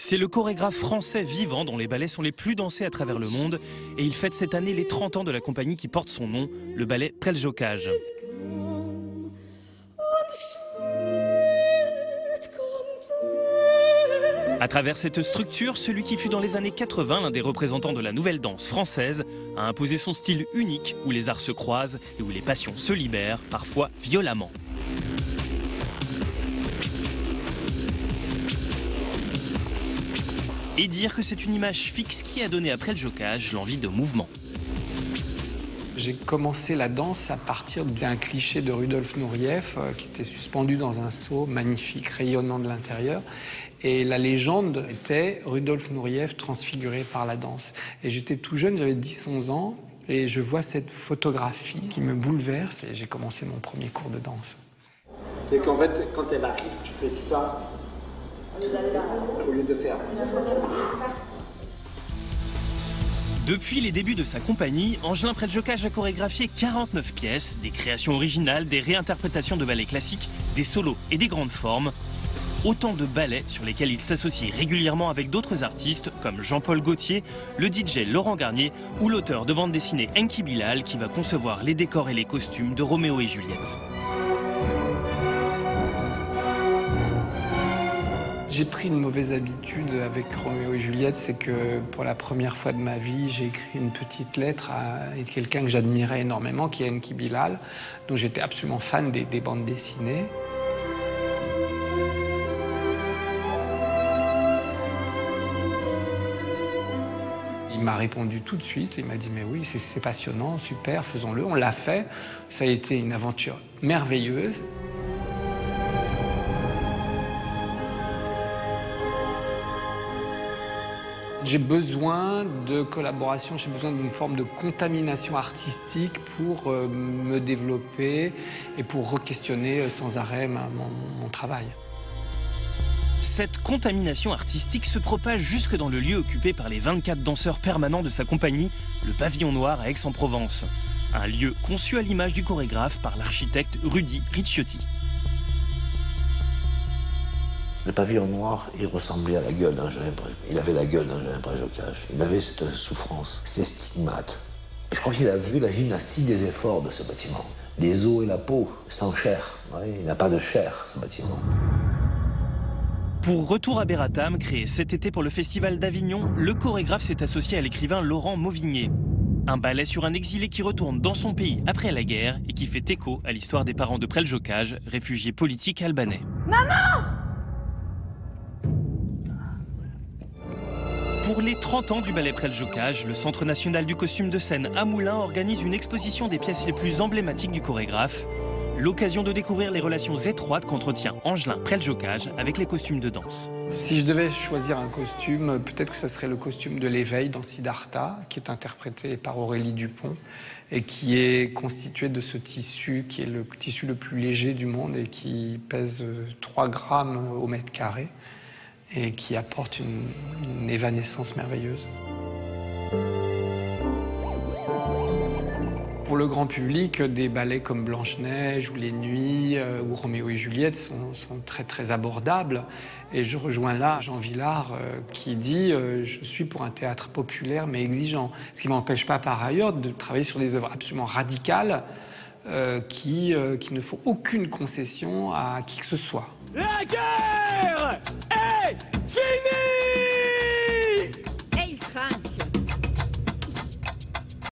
C'est le chorégraphe français vivant dont les ballets sont les plus dansés à travers le monde et il fête cette année les 30 ans de la compagnie qui porte son nom, le ballet Preljocaj. À travers cette structure, celui qui fut dans les années 80 l'un des représentants de la nouvelle danse française a imposé son style unique où les arts se croisent et où les passions se libèrent, parfois violemment. Et dire que c'est une image fixe qui a donné à Preljocaj l'envie de mouvement. J'ai commencé la danse à partir d'un cliché de Rudolf Nureyev qui était suspendu dans un seau magnifique, rayonnant de l'intérieur. Et la légende était Rudolf Nureyev transfiguré par la danse. Et j'étais tout jeune, j'avais 10-11 ans, et je vois cette photographie qui me bouleverse. Et j'ai commencé mon premier cours de danse. C'est qu'en fait, quand elle arrive, tu fais ça au lieu de faire. Depuis les débuts de sa compagnie, Angelin Preljocaj a chorégraphié 49 pièces, des créations originales, des réinterprétations de ballets classiques, des solos et des grandes formes. Autant de ballets sur lesquels il s'associe régulièrement avec d'autres artistes comme Jean-Paul Gaultier, le DJ Laurent Garnier ou l'auteur de bande dessinée Enki Bilal qui va concevoir les décors et les costumes de Roméo et Juliette. J'ai pris une mauvaise habitude avec Roméo et Juliette, c'est que pour la première fois de ma vie, j'ai écrit une petite lettre à quelqu'un que j'admirais énormément, qui est Enki Bilal, dont j'étais absolument fan des bandes dessinées. Il m'a répondu tout de suite, il m'a dit « mais oui, c'est passionnant, super, faisons-le ». On l'a fait, ça a été une aventure merveilleuse. J'ai besoin de collaboration, j'ai besoin d'une forme de contamination artistique pour me développer et pour re-questionner sans arrêt mon travail. Cette contamination artistique se propage jusque dans le lieu occupé par les 24 danseurs permanents de sa compagnie, le Pavillon Noir à Aix-en-Provence. Un lieu conçu à l'image du chorégraphe par l'architecte Rudy Ricciotti. Le Pavillon Noir, il ressemblait à la gueule d'Angelin Preljocaj. Il avait la gueule d'Angelin Preljocaj. Il avait cette souffrance, ces stigmates. Je crois qu'il a vu la gymnastique des efforts de ce bâtiment. Les os et la peau, sans chair. Oui, il n'a pas de chair, ce bâtiment. Pour Retour à Beratam, créé cet été pour le Festival d'Avignon, le chorégraphe s'est associé à l'écrivain Laurent Mauvigné. Un ballet sur un exilé qui retourne dans son pays après la guerre et qui fait écho à l'histoire des parents de Preljocaj, réfugiés politiques albanais. Maman! Pour les 30 ans du ballet Preljocaj, le Centre national du costume de scène à Moulins organise une exposition des pièces les plus emblématiques du chorégraphe. L'occasion de découvrir les relations étroites qu'entretient Angelin Preljocaj avec les costumes de danse. Si je devais choisir un costume, peut-être que ce serait le costume de l'éveil dans Siddhartha, qui est interprété par Aurélie Dupont et qui est constitué de ce tissu qui est le tissu le plus léger du monde et qui pèse 3 grammes au mètre carré et qui apporte une évanescence merveilleuse. Pour le grand public, des ballets comme Blanche-Neige ou Les Nuits ou Roméo et Juliette sont très très abordables. Et je rejoins là Jean Vilar qui dit « Je suis pour un théâtre populaire mais exigeant ». Ce qui ne m'empêche pas par ailleurs de travailler sur des œuvres absolument radicales qui ne font aucune concession à qui que ce soit. La guerre